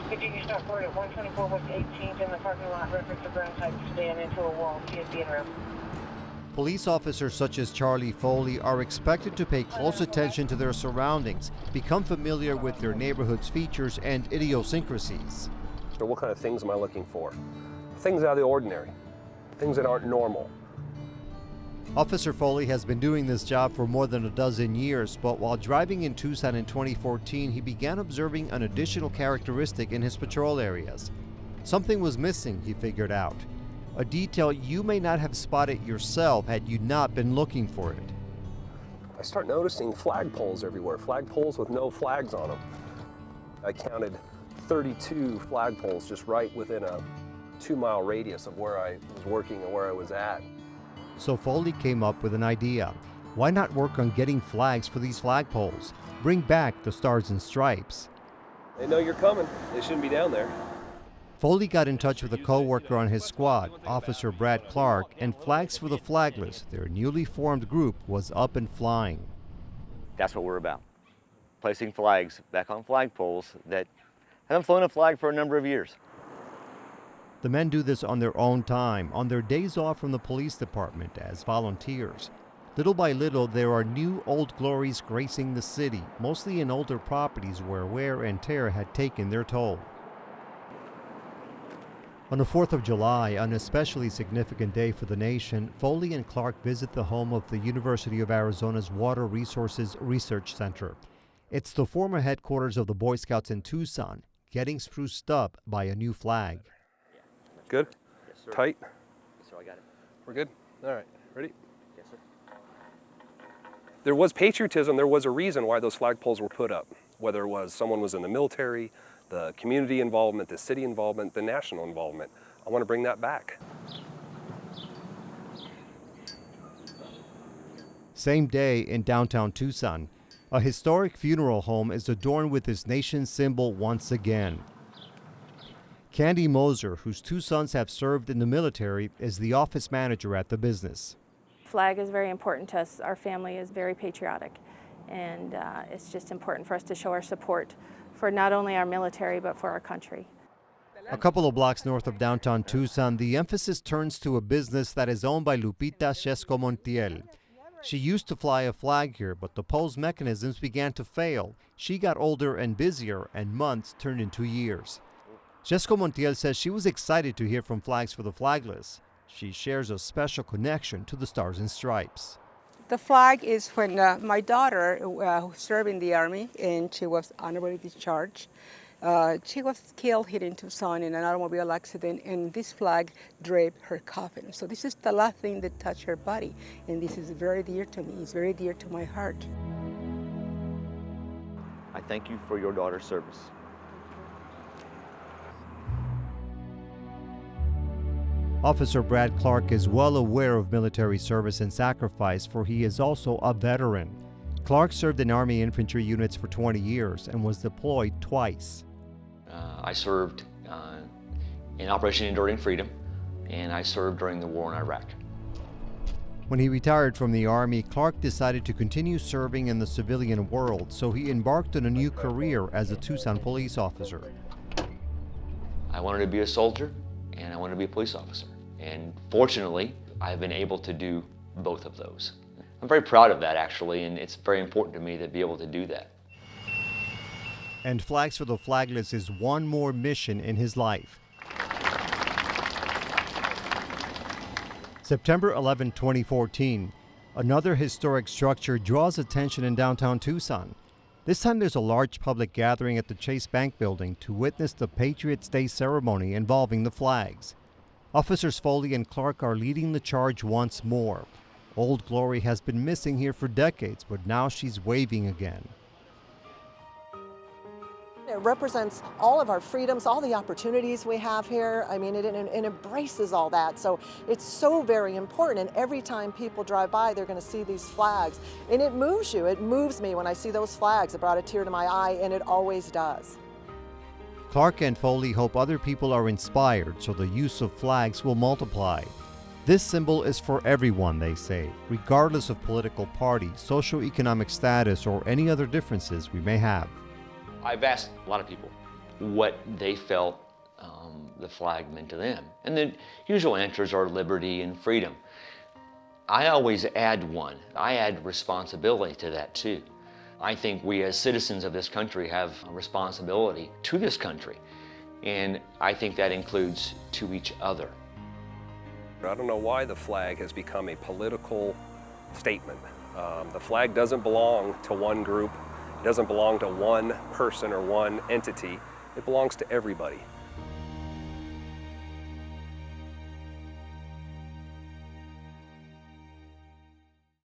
Continue stop forward at 124 West 18th in the parking lot. Reference to ground type stand into a wall. PSD in room. Police officers such as Charley Foley are expected to pay close attention to their surroundings, become familiar with their neighborhood's features and idiosyncrasies. So what kind of things am I looking for? Things out of the ordinary, things that aren't normal. Officer Foley has been doing this job for more than a dozen years, but while driving in Tucson in 2014, he began observing an additional characteristic in his patrol areas. Something was missing, he figured out. A detail you may not have spotted yourself had you not been looking for it. I start noticing flagpoles everywhere, flagpoles with no flags on them. I counted 32 flagpoles just right within a 2-mile radius of where I was working and where I was at. So Foley came up with an idea. Why not work on getting flags for these flagpoles? Bring back the Stars and Stripes. They know you're coming. They shouldn't be down there. Foley got in touch with a co-worker on his squad, Officer Brad Clark, and Flags for the Flagless, their newly formed group, was up and flying. That's what we're about. Placing flags back on flagpoles that haven't flown a flag for a number of years. The men do this on their own time, on their days off from the police department as volunteers. Little by little, there are new old glories gracing the city, mostly in older properties where wear and tear had taken their toll. On the 4th of July, an especially significant day for the nation, Foley and Clark visit the home of the University of Arizona's Water Resources Research Center. It's the former headquarters of the Boy Scouts in Tucson, getting spruced up by a new flag. Good? Yes, sir. Tight? Yes, sir, I got it. We're good? All right, ready? Yes, sir. There was patriotism, there was a reason why those flagpoles were put up. Whether it was someone was in the military, the community involvement, the city involvement, the national involvement. I want to bring that back. Same day in downtown Tucson, a historic funeral home is adorned with this nation's symbol once again. Candy Moser, whose 2 sons have served in the military, is the office manager at the business. Flag is very important to us. Our family is very patriotic, and it's just important for us to show our support for not only our military, but for our country. A couple of blocks north of downtown Tucson, the emphasis turns to a business that is owned by Lupita Chesco Montiel. She used to fly a flag here, but the pole's mechanisms began to fail. She got older and busier, and months turned into years. Chesco Montiel says she was excited to hear from Flags for the Flagless. She shares a special connection to the Stars and Stripes. The flag is when my daughter served in the Army and she was honorably discharged. She was killed here in Tucson in an automobile accident, and this flag draped her coffin. So this is the last thing that touched her body, and this is very dear to me. It's very dear to my heart. I thank you for your daughter's service. Officer Brad Clark is well aware of military service and sacrifice, for he is also a veteran. Clark served in Army infantry units for 20 years and was deployed twice. I served in Operation Enduring Freedom, and I served during the war in Iraq. When he retired from the Army, Clark decided to continue serving in the civilian world, so he embarked on a new career as a Tucson police officer. I wanted to be a soldier, and I wanted to be a police officer. And fortunately, I've been able to do both of those. I'm very proud of that, actually, and it's very important to me to be able to do that. And Flags for the Flagless is one more mission in his life. September 11, 2014, another historic structure draws attention in downtown Tucson. This time there's a large public gathering at the Chase Bank building to witness the Patriots' Day ceremony involving the flags. Officers Foley and Clark are leading the charge once more. Old Glory has been missing here for decades, but now she's waving again. It represents all of our freedoms, all the opportunities we have here. I mean, it embraces all that. So it's so very important. And every time people drive by, they're going to see these flags. And it moves you. It moves me when I see those flags. It brought a tear to my eye, and it always does. Clark and Foley hope other people are inspired so the use of flags will multiply. This symbol is for everyone, they say, regardless of political party, socioeconomic status, or any other differences we may have. I've asked a lot of people what they felt the flag meant to them. And the usual answers are liberty and freedom. I always add one. I add responsibility to that too. I think we as citizens of this country have a responsibility to this country. And I think that includes to each other. I don't know why the flag has become a political statement. The flag doesn't belong to one group. It doesn't belong to one person or one entity. It belongs to everybody.